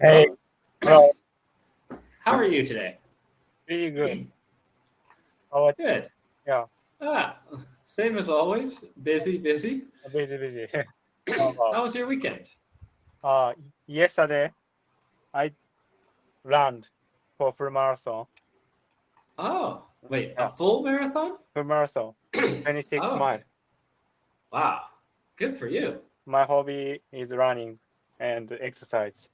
Hey, Hello. hello. How are you today? Pretty good. How about you? Good. Yeah, Ah, same as always. Busy, busy. busy, busy. Oh, wow. How was your weekend? Uh, Yesterday I ran for full marathon. Oh, wait, a Yeah, full marathon? full marathon, 26 Oh, mile. okay. Wow. Good for you. My hobby is running and exercise.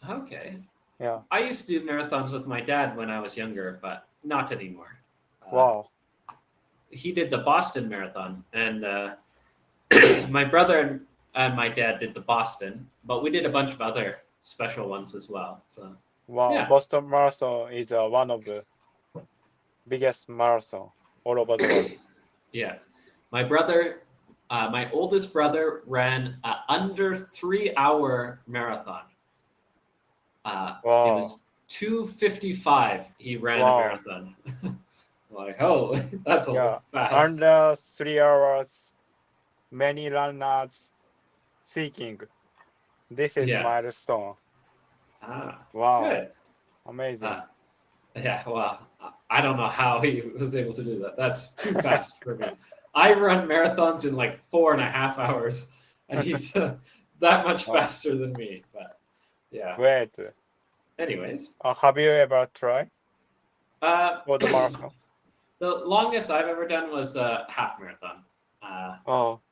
Okay. Yeah. I used to do marathons with my dad when I was younger, but not anymore. Uh, Wow. he did the Boston Marathon, and my brother and my dad did the Boston, but we did a bunch of other special ones as well. So, Wow. yeah, Boston Marathon is one of the biggest marathon all over the world. yeah. My oldest brother ran a under 3 hour marathon. It Wow. was 2:55. He ran a Wow. marathon. Like, oh, that's a Yeah. little fast. Under 3 hours, many runners seeking. This is Yeah. milestone. Ah, Wow. good. Amazing. Uh, yeah. Well, I don't know how he was able to do that. That's too fast for me. I run marathons in like 4.5 hours, and he's that much Wow. faster than me. But yeah. Great. Anyways, Have you ever tried uh, for the marathon? the longest I've ever done was a half marathon. Uh, Oh,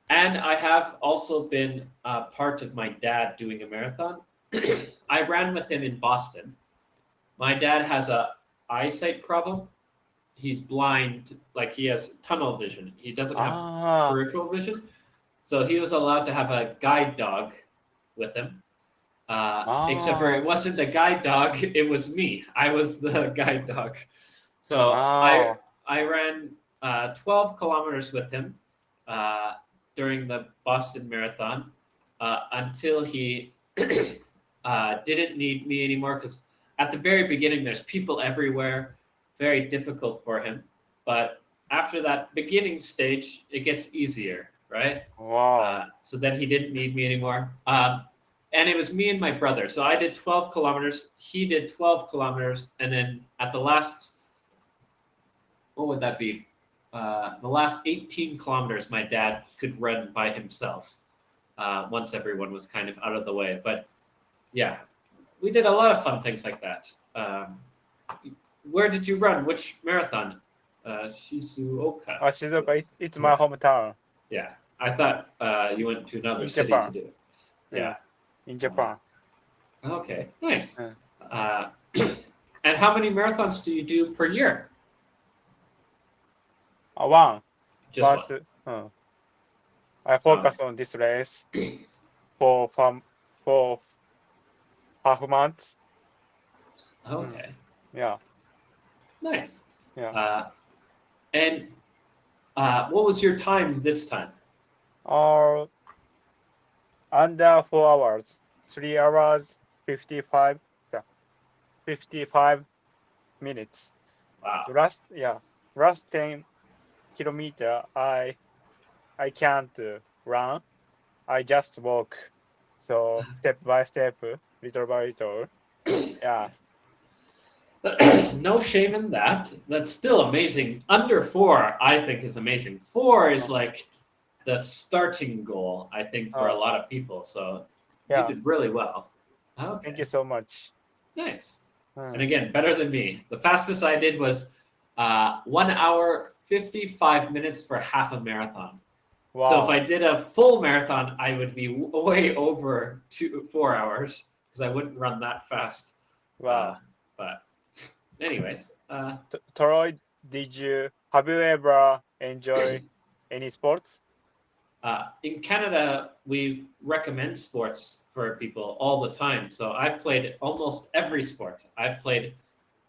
and I have also been part of my dad doing a marathon. I ran with him in Boston. My dad has a eyesight problem. He's blind, like he has tunnel vision. He doesn't have ah, peripheral vision. So he was allowed to have a guide dog with him. Except for ah, it wasn't a guide dog, it was me. I was the guide dog. So I wow, I ran 12 kilometers with him uh, during the Boston Marathon until he didn't need me anymore. Because at the very beginning, there's people everywhere, very difficult for him. But after that beginning stage, it gets easier, right? wow, So then he didn't need me anymore. And it was me and my brother. So I did 12 kilometers. He did 12 kilometers. And then at the last, what would that be? The last 18 kilometers, my dad could run by himself once everyone was kind of out of the way. But yeah, we did a lot of fun things like that. Where did you run? Which marathon? Shizuoka. Shizuoka, it's my Yeah, hometown yeah. I thought you went to another in city to Japan. do it. Yeah, Yeah. in Uh, Japan. okay, nice. Uh, Uh, and how many marathons do you do per year? one, Just one. once I Oh, focus on this race for half months. Mm, okay, yeah, nice. yeah. Uh, and what was your time this time? Or under 4 hours, 3 hours, 55, yeah, 55 minutes. So Wow. last 10 kilometer, I can't run. I just walk. So step by step, little by little. Yeah. No shame in that. That's still amazing. Under 4, I think, is amazing. 4 is Oh, like the starting goal, I think, for a oh, lot of people. So you yeah. did really well. Thank you Okay, so much. nice. And Mm, again, better than me. The fastest I did was 1 hour, 55 minutes for half a marathon. So if I wow. did a full marathon, I would be way over 4 hours because I wouldn't run that fast. Uh, Wow. but anyways, Troy, have you ever enjoyed any sports? in Canada, we recommend sports for people all the time. So I've played almost every sport. I've played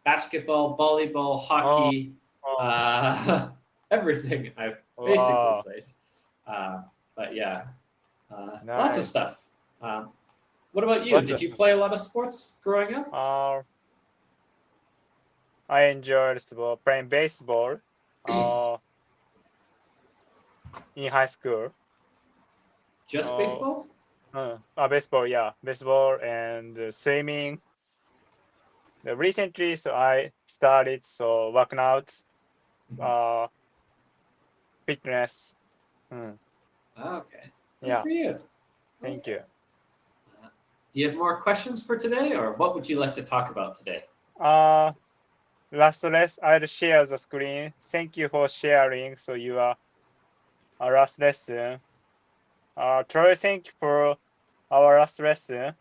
basketball, volleyball, Oh, hockey, oh, uh, everything I've basically wow. played. Uh, but yeah, lots of Nice. stuff. What about you? What's Did you play a lot of sports growing up? I enjoyed playing baseball uh, in high school. Just Uh, baseball? Baseball, yeah, baseball and swimming. Recently, so I started working out, Mhm. uh, fitness. Okay, good Yeah, for you. thank you. Do you have more questions for today, or what would you like to talk about today? Uh, Last lesson, I'll share the screen. Thank you for sharing. So your last lesson. Troy, thank you for our last lesson.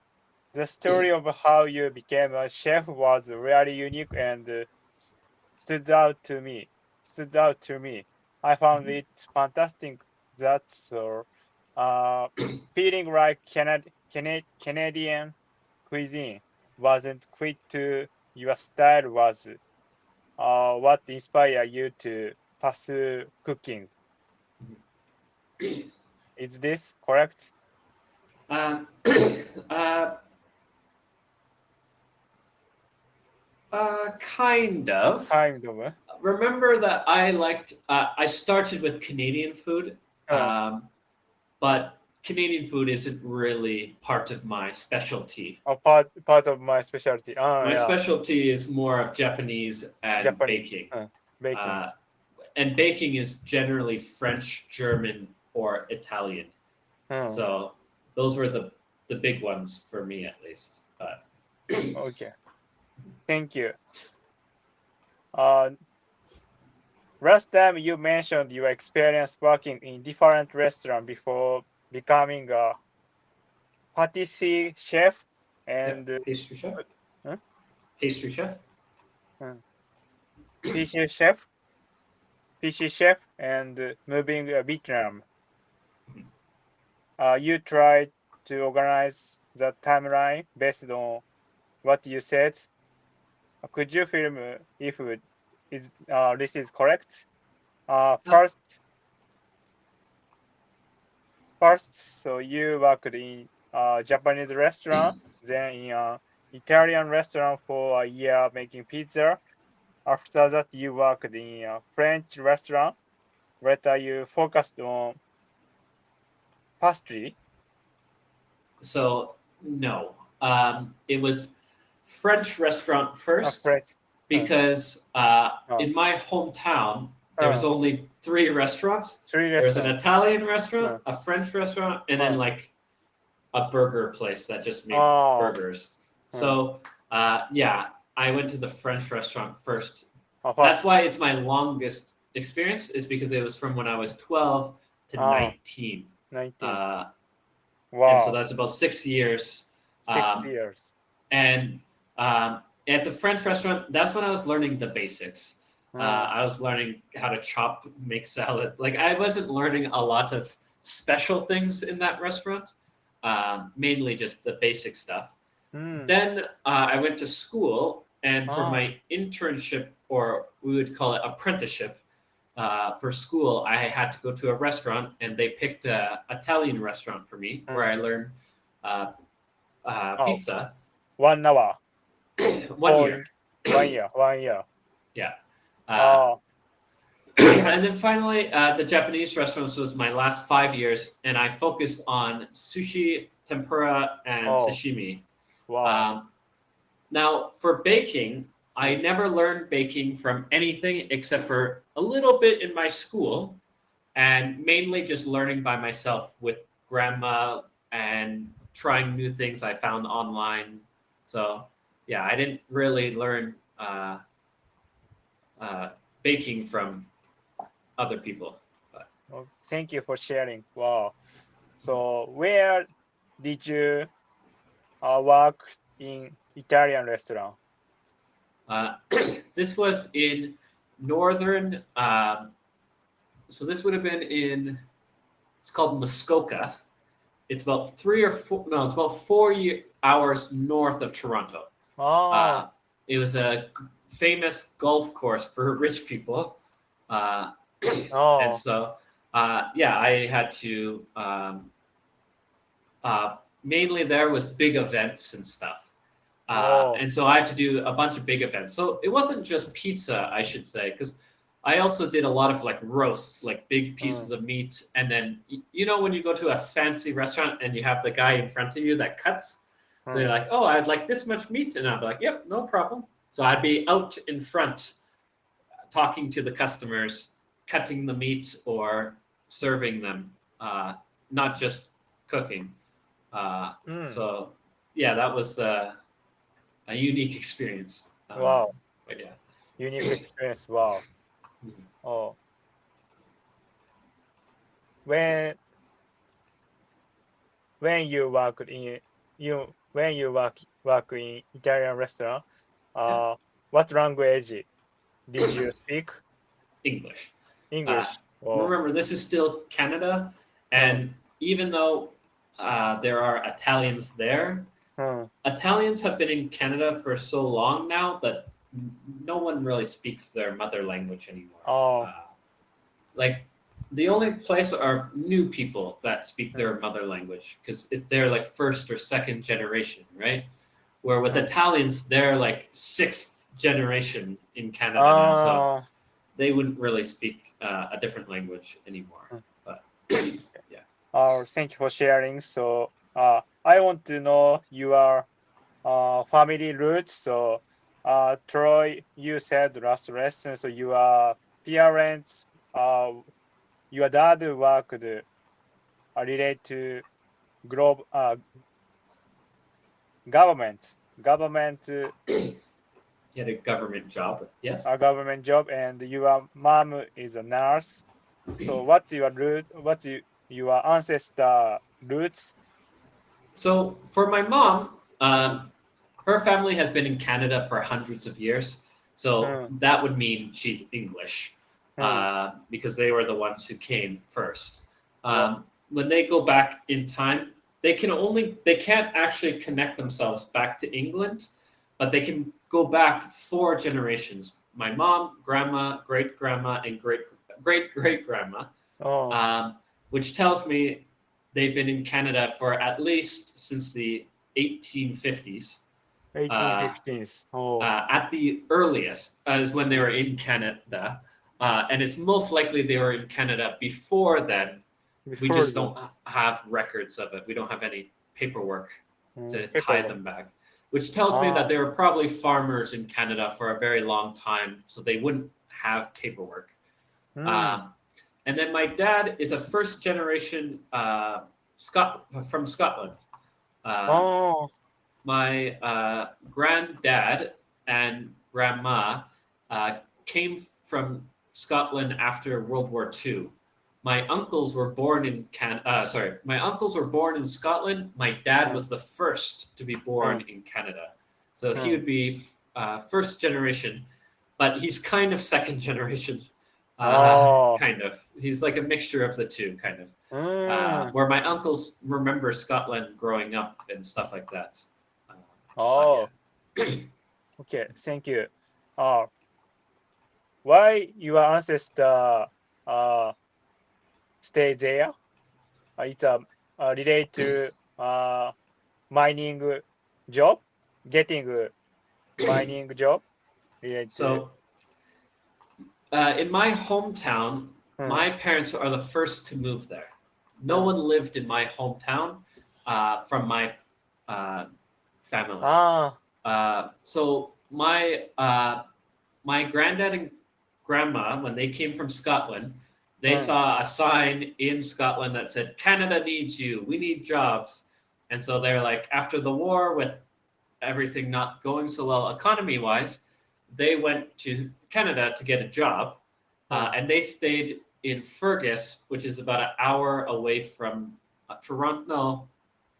The story of how you became a chef was really unique and s- stood out to me. Stood out to me. I found Mhm. it fantastic. That's so feeling like Canadian cuisine wasn't quite to your style was what inspired you to pursue cooking. Is this correct? Um, uh, kind of. Kind of. Remember that I liked. I started with Canadian food, Uh, but Canadian food isn't really part of my specialty. a part of my specialty. My Yeah, specialty is more of Japanese and Japanese. baking. Baking. Uh, and baking is generally French, German, or Italian. Hmm. So those were the big ones for me, at least. But Okay. Thank you. Uh, Last time you mentioned your experience working in different restaurants before becoming a pâtissier chef yep, and pastry chef. uh, Pastry chef. uh, PC chef, PC chef, and moving Vietnam. You tried to organize the timeline based on what you said. Could you film if this is correct? Uh, Uh, first, first, so you worked in a Japanese restaurant, then in a Italian restaurant for a year making pizza. After that, you worked in a French restaurant. Later, you focused on pastry. so no, it was French restaurant A first French. Uh, because uh, in my hometown there was uh, only three restaurants. Three There was an restaurant. Italian restaurant, Uh, a French restaurant, and then uh, like a burger place that just made oh, burgers. uh, So yeah, I went to the French restaurant first. That's first. why it's my longest experience, is because it was from when I was 12 to Oh, 19. 19. Uh, and so Wow, that's about 6 years. six Um, years. and at the French restaurant, that's when I was learning the basics. Mm, I was learning how to chop, make salads. Like I wasn't learning a lot of special things in that restaurant, mainly just the basic stuff. mm, Then I went to school, and for oh, my internship, or we would call it apprenticeship, for school, I had to go to a restaurant, and they picked an Italian restaurant for me where mm. I learned uh, Oh, pizza. 1 hour. 1 year. 4 1 year. 1 year. Yeah. Uh, Oh, and then finally, the Japanese restaurants was my last 5 years, and I focused on sushi, tempura, and oh, sashimi. wow. Um, now, for baking, I never learned baking from anything except for a little bit in my school, and mainly just learning by myself with grandma and trying new things I found online. So, yeah, I didn't really learn uh, baking from other people. But Thank you for sharing. Wow. So, where did you work in Italian restaurant? uh, this was in northern. So this would have been in. It's called Muskoka. It's about 3 or 4. No, it's about 4 hours north of Toronto. Oh, Uh, it was a famous golf course for rich people, uh, and oh, so yeah, I had to uh, mainly there was big events and stuff. oh, And so I had to do a bunch of big events. So it wasn't just pizza, I should say, because I also did a lot of like roasts, like big pieces of meat. And then, you know, when you go to a fancy restaurant and you have the guy in front of you that cuts, so you're like, oh, I'd like this much meat. And I'd be like, yep, no problem. So I'd be out in front talking to the customers, cutting the meat or serving them, not just cooking. So, yeah, that was a unique experience. Wow, But yeah. unique experience. Wow. Mhm. Oh, when when you work in when you work in Italian restaurant, Yeah. what language did you speak? English. Uh, English. Oh, remember, this is still Canada, hmm, and even though there are Italians there, hmm. Italians have been in Canada for so long now that no one really speaks their mother language anymore. Oh, Uh, like the only place are new people that speak hmm, their mother language because they're like first or second generation, right? Where with hmm. Italians, they're like sixth generation in Canada now, so Ah, they wouldn't really speak a different language anymore. hmm. But yeah. Thank you for sharing. So, I want to know your family roots. So, Troy, you said last lesson. So, your parents, your dad worked related to global government He had a government job, yes. government job, and your mom is a nurse. So, what's your root? Your ancestor roots? So for my mom, her family has been in Canada for hundreds of years. So Hmm, that would mean she's English hmm. because they were the ones who came first. Wow. When they go back in time, they can't actually connect themselves back to England, but they can go back 4 generations. My mom, grandma, great grandma, and great great grandma, Oh, um, which tells me they've been in Canada for at least since the 1850s. Uh, 1815s. Oh, at the earliest is when they were in Canada, and it's most likely they were in Canada before then. We before just that. don't have records of it. We don't have any paperwork to tie Paperwork. them back, which tells me that Ah, they were probably farmers in Canada for a very long time, so they wouldn't have paperwork. hmm. Um, and then my dad is a first generation from Scotland. Uh, Oh, my granddad and grandma came from Scotland after World War II. My uncles were born in my uncles were born in Scotland. My dad hmm, was the first to be hmm, born in Canada, so he hmm. would be first generation, but he's kind of second generation. Oh, Kind of. He's like a mixture of the two, kind of. hmm. Where my uncles remember Scotland growing up and stuff like that. Uh, but Oh, yeah. okay. Thank you. Uh, why your ancestor uh stay there? It's related to mining job, getting mining job related to. So in my hometown, Hmm. my parents are the first to move there. No Hmm. one lived in my hometown from my uh, family. Ah, So my granddad and grandma, when they came from Scotland, they hmm. saw a sign in Scotland that said, Canada needs you. We need jobs. And so they're like, after the war, with everything not going so well economy wise, they went to Canada to get a job. Hmm. And they stayed in Fergus, which is about an hour away from Toronto, no,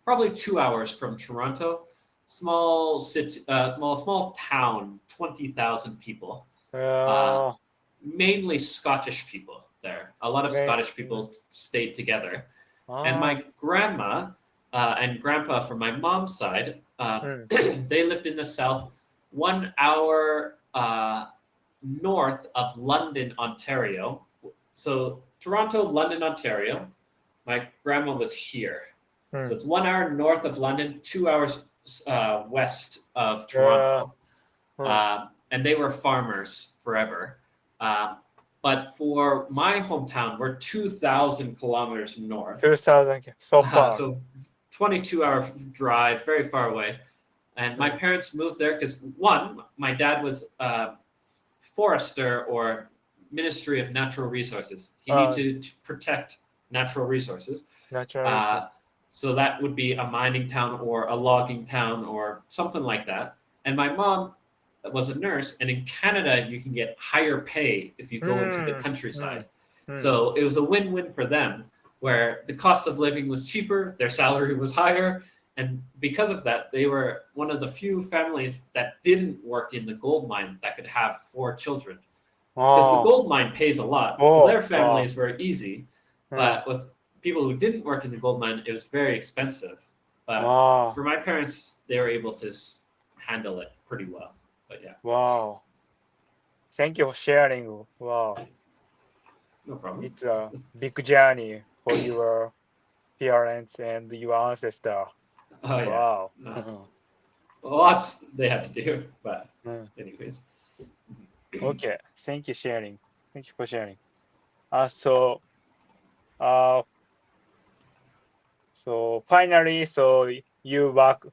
probably 2 hours from Toronto. Small city, small town, 20,000 people. Uh, Uh, Mainly Scottish people there. A lot of Scottish hmm. people stayed together. And Ah, my grandma and grandpa from my mom's side, hmm. they lived in the south, 1 hour north of London, Ontario. So Toronto, London, Ontario. My grandma was here. Hmm. So it's 1 hour north of London, 2 hours west of Uh, Toronto. hmm. And they were farmers forever. Um, but for my hometown, we're 2,000 kilometers north. 2000, so far. So 22-hour drive, very far away. And my parents moved there because, one, my dad was a forester or Ministry of Natural Resources. He needed to protect natural resources. Natural resources. So that would be a mining town or a logging town or something like that. And my mom was a nurse, and in Canada, you can get higher pay if you go into the countryside. So it was a win-win for them, where the cost of living was cheaper, their salary was higher, and because of that, they were one of the few families that didn't work in the gold mine that could have 4 children. Because the gold mine pays a lot, so their families were easy. But with people who didn't work in the gold mine, it was very expensive. But for my parents, they were able to handle it pretty well. But yeah. Wow. Thank you for sharing. Wow. No problem. It's a big journey for your parents and your ancestor. Oh, yeah. Wow. Lots they had to do, but anyways. Okay. Thank you sharing. Thank you for sharing. So finally, so you worked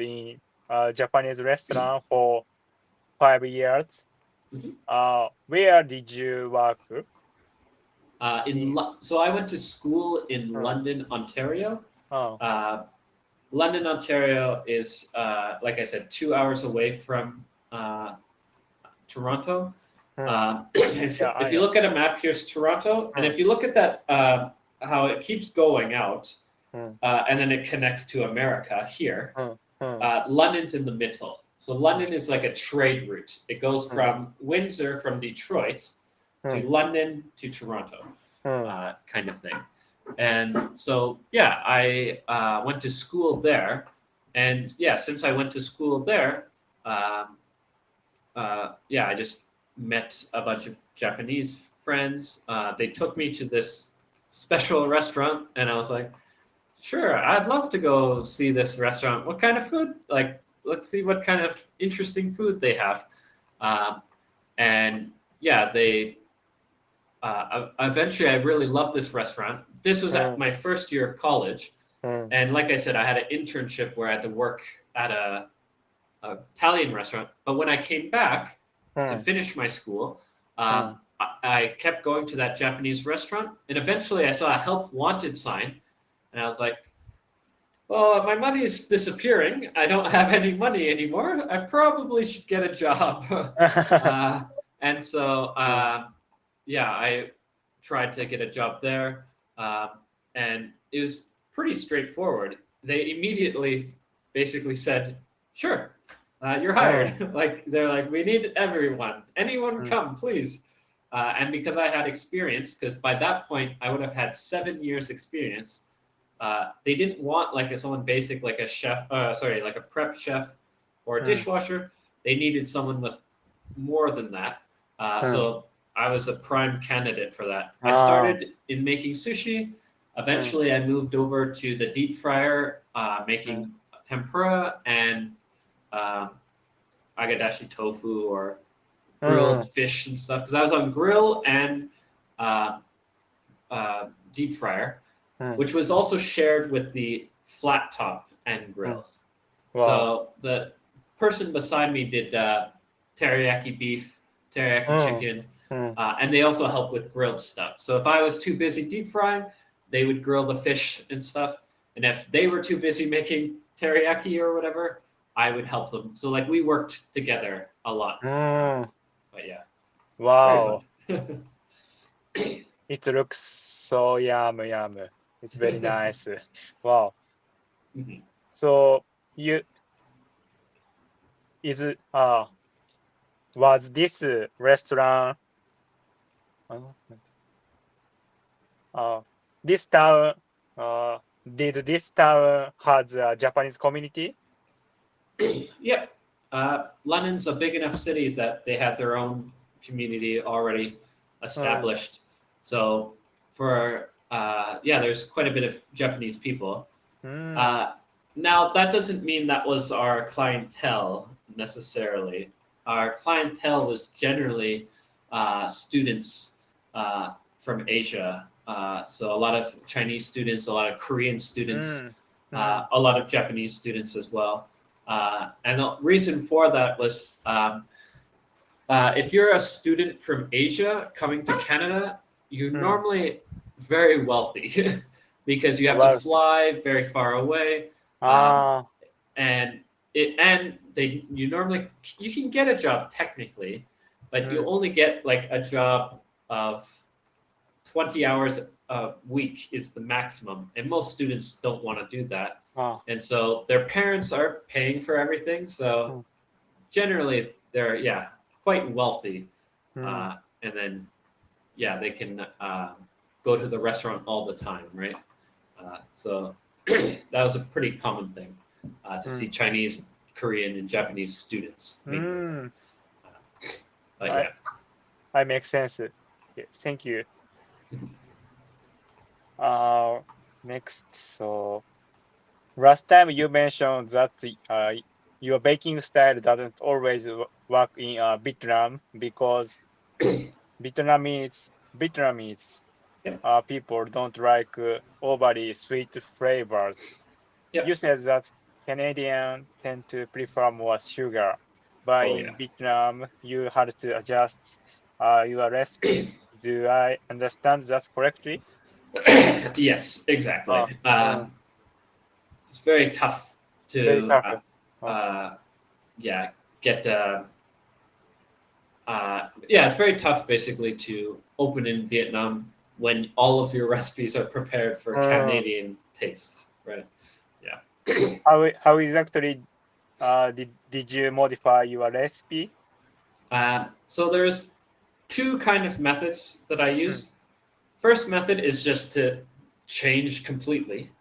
in a Japanese restaurant for 5 years. Where did you work? So I went to school in London, Ontario. London, Ontario is, like I said, 2 hours away from Toronto. If you look at a map, here's Toronto, and if you look at that, how it keeps going out, and then it connects to America here. London's in the middle. So London is like a trade route. It goes from Windsor, from Detroit, to London to Toronto, kind of thing. And so, yeah, I went to school there. And yeah, since I went to school there, I just met a bunch of Japanese friends. They took me to this special restaurant, and I was like, sure, I'd love to go see this restaurant. What kind of food? Like, let's see what kind of interesting food they have. And yeah, they eventually, I really loved this restaurant. This was at my first year of college. And like I said, I had an internship where I had to work at a Italian restaurant. But when I came back to finish my school, I kept going to that Japanese restaurant. And eventually I saw a help wanted sign. And I was like, well, my money is disappearing. I don't have any money anymore. I probably should get a job. And so, yeah, I tried to get a job there. And it was pretty straightforward. They immediately basically said, sure, you're hired. Like, they're like, we need everyone. Anyone come, please. And because I had experience, because by that point I would have had 7 years experience, they didn't want like someone basic, like a chef, like a prep chef or a dishwasher. They needed someone with more than that. So I was a prime candidate for that. I started in making sushi. Eventually, I moved over to the deep fryer, making tempura and agadashi tofu or grilled fish and stuff. Because I was on grill and deep fryer, which was also shared with the flat top and grill. So the person beside me did teriyaki beef, teriyaki chicken, and they also help with grilled stuff. So if I was too busy deep frying, they would grill the fish and stuff. And if they were too busy making teriyaki or whatever, I would help them. So like we worked together a lot. But yeah. Wow. It looks so yum. It's very nice. Wow. So was this restaurant this town did this town has a Japanese community? Yep. London's a big enough city that they had their own community already established. So for there's quite a bit of Japanese people. Now that doesn't mean that was our clientele necessarily. Our clientele was generally students from Asia. So a lot of Chinese students, a lot of Korean students, a lot of Japanese students as well. And the reason for that was if you're a student from Asia coming to Canada, you're normally very wealthy because you have to fly very far away, and you can get a job technically, but you only get like a job of 20 hours a week is the maximum, and most students don't want to do that. And so their parents are paying for everything, so generally they're quite wealthy, and then they can go to the restaurant all the time, right? So that was a pretty common thing to see Chinese, Korean, and Japanese students. I make sense. Yeah, thank you. Next, so last time you mentioned that your baking style doesn't always work in Vietnam because Vietnamese people don't like overly sweet flavors. Yep. You said that Canadians tend to prefer more sugar, but in Vietnam you had to adjust your recipes. Do I understand that correctly? Yes, exactly. Uh, It's very tough very to tough. get it's very tough basically to open in Vietnam when all of your recipes are prepared for Canadian tastes, right? Yeah. How exactly did you modify your recipe? So there's two kind of methods that I use. First method is just to change completely.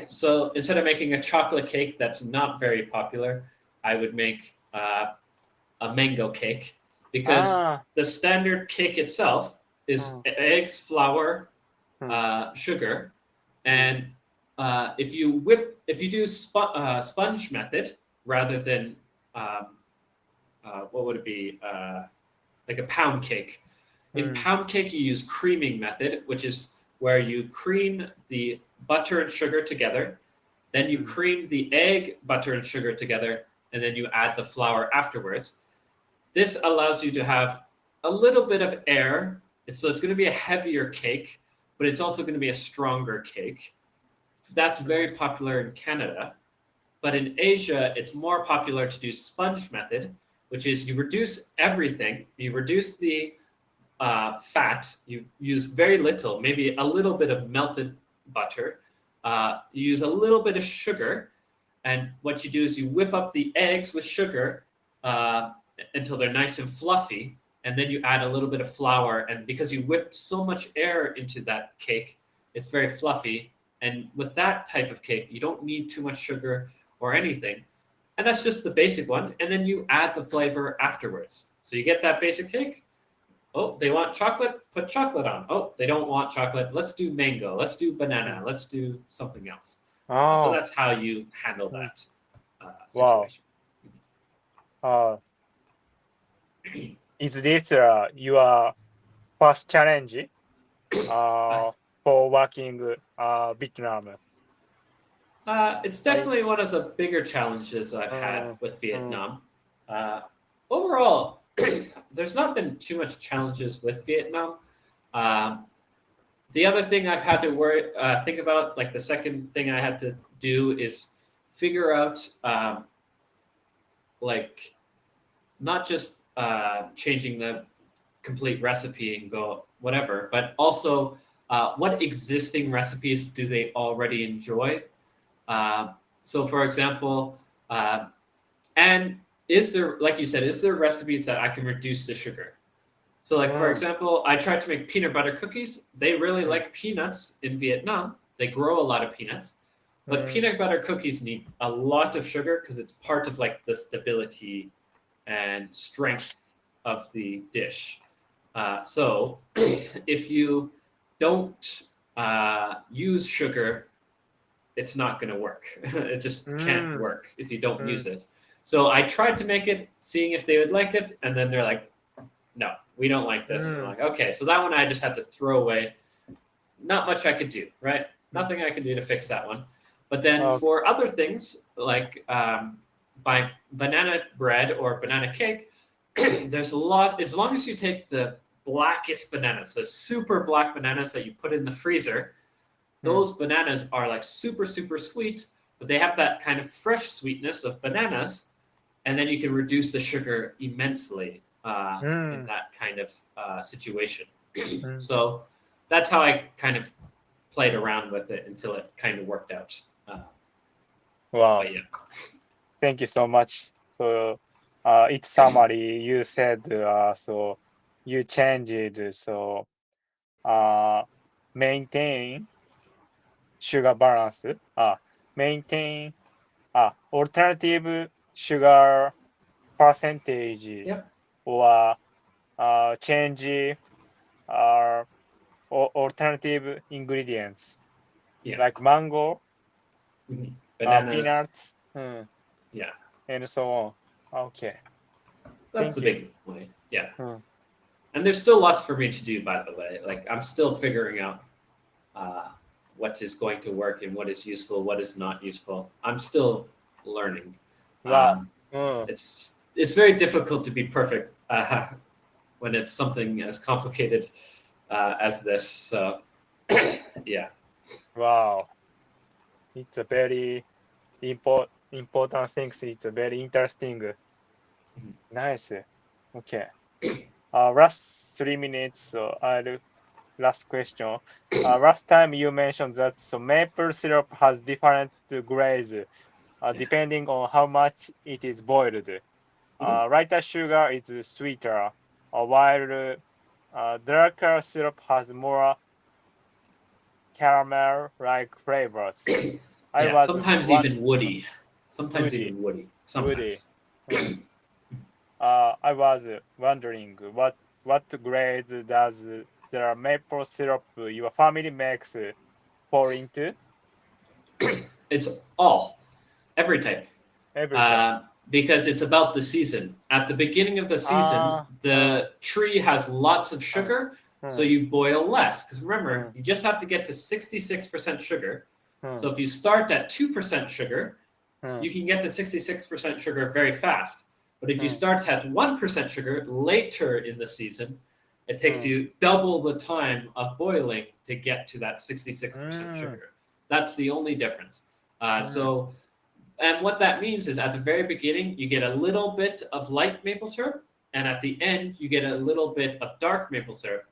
So instead of making a chocolate cake that's not very popular, I would make a mango cake, because the standard cake itself is eggs, flour, sugar, and if you do sponge method rather than what would it be, like a pound cake. In pound cake, you use creaming method, which is where you cream the butter and sugar together, then you cream the egg, butter, and sugar together, and then you add the flour afterwards. This allows you to have a little bit of air, so it's going to be a heavier cake, but it's also going to be a stronger cake. That's very popular in Canada. But in Asia, it's more popular to do sponge method, which is you reduce everything. You reduce the fat. You use very little, maybe a little bit of melted butter. You use a little bit of sugar. And what you do is you whip up the eggs with sugar until they're nice and fluffy. And then you add a little bit of flour. And because you whipped so much air into that cake, it's very fluffy. And with that type of cake, you don't need too much sugar or anything. And that's just the basic one. And then you add the flavor afterwards. So you get that basic cake. Oh, they want chocolate? Put chocolate on. Oh, they don't want chocolate. Let's do mango. Let's do banana. Let's do something else. So that's how you handle that situation. Wow. Is this your first challenge for working Vietnam? It's definitely one of the bigger challenges I've had with Vietnam. Overall, there's not been too much challenges with Vietnam. The other thing I've had to think about, like the second thing I had to do, is figure out, like, not just changing the complete recipe and go whatever, but also what existing recipes do they already enjoy? So, for example, and is there, like you said, is there recipes that I can reduce the sugar? So, like, for example, I tried to make peanut butter cookies. They really like peanuts in Vietnam. They grow a lot of peanuts. But peanut butter cookies need a lot of sugar because it's part of, like, the stability and strength of the dish. So if you don't use sugar, it's not going to work. It just can't work if you don't use it. So I tried to make it, seeing if they would like it, and then they're like, no, we don't like this. And I'm like, okay, so that one I just had to throw away. Not much I could do, right? Nothing I could do to fix that one. But then for other things like by banana bread or banana cake, there's a lot. As long as you take the blackest bananas, the super black bananas that you put in the freezer, those bananas are like super sweet, but they have that kind of fresh sweetness of bananas, and then you can reduce the sugar immensely in that kind of situation. So that's how I kind of played around with it until it kind of worked out. Wow. But yeah. Thank you so much. So, its summary, you said, so you changed, so maintain sugar balance, maintain alternative sugar percentage, Yep. or change alternative ingredients, Yeah. like mango, Bananas. peanuts, Yeah. and so on. Okay. That's Thank the you. big way. Yeah. And there's still lots for me to do, by the way. Like I'm still figuring out what is going to work and what is useful, what is not useful. I'm still learning. Wow. It's very difficult to be perfect when it's something as complicated as this. So yeah. Wow. It's a very important thing. It's a very interesting. Nice. Okay. Last 3 minutes. So last question. Last time you mentioned that so maple syrup has different grades depending on how much it is boiled. Lighter sugar is sweeter, while darker syrup has more caramel-like flavors. I Yeah. was Sometimes even woody. Sometimes woody. even woody. Woody. Sometimes. I was wondering what grades does the maple syrup your family makes fall into? It's all, every type. Every time. Because it's about the season. At the beginning of the season, the tree has lots of sugar, so you boil less. Because remember, you just have to get to 66% sugar. So if you start at 2% sugar, you can get to 66% sugar very fast. But if you start at 1% sugar later in the season, it takes you double the time of boiling to get to that 66% sugar. That's the only difference. And what that means is at the very beginning, you get a little bit of light maple syrup, and at the end, you get a little bit of dark maple syrup.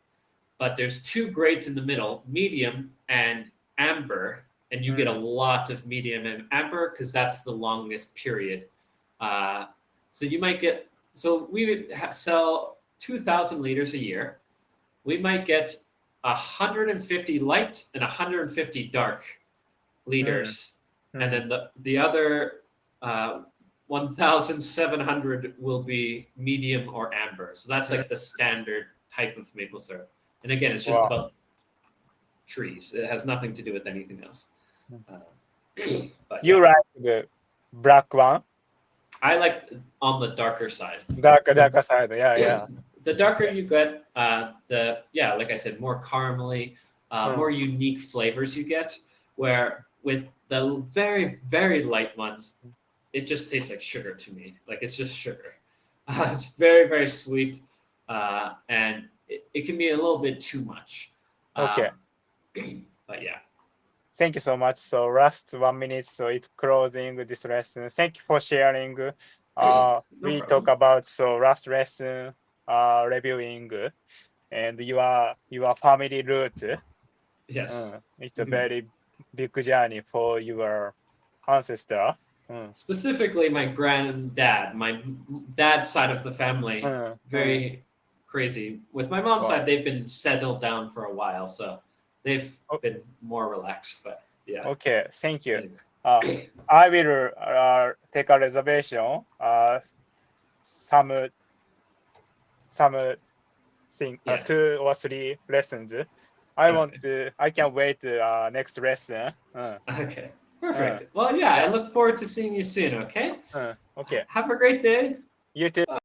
But there's two grades in the middle, medium and amber, and you get a lot of medium and amber because that's the longest period. So you might get, so we would sell 2,000 liters a year. We might get 150 light and 150 dark liters. And then the other 1,700 will be medium or amber. So that's like the standard type of maple syrup. And again, it's just about trees. It has nothing to do with anything else. But you like the black one? I like on the darker side. Darker side. Yeah. The darker you get, like I said, more caramely, more unique flavors you get. Where with the very, very light ones, it just tastes like sugar to me. Like it's just sugar. It's very, very sweet, and it can be a little bit too much. Okay. But yeah. Thank you so much. So last 1 minute, so it's closing this lesson. Thank you for sharing. We talk about so last lesson reviewing and your family route. Yes. It's a very big journey for your ancestor. Specifically, my granddad, my dad's side of the family, very crazy. With my mom's side, they've been settled down for a while, so they've been more relaxed. But yeah. Okay, thank you. I will take a reservation. Some thing, 2 or 3 lessons. I can wait next lesson. Okay, perfect. Well, yeah, I look forward to seeing you soon. Okay. Okay. Have a great day. You too. Bye.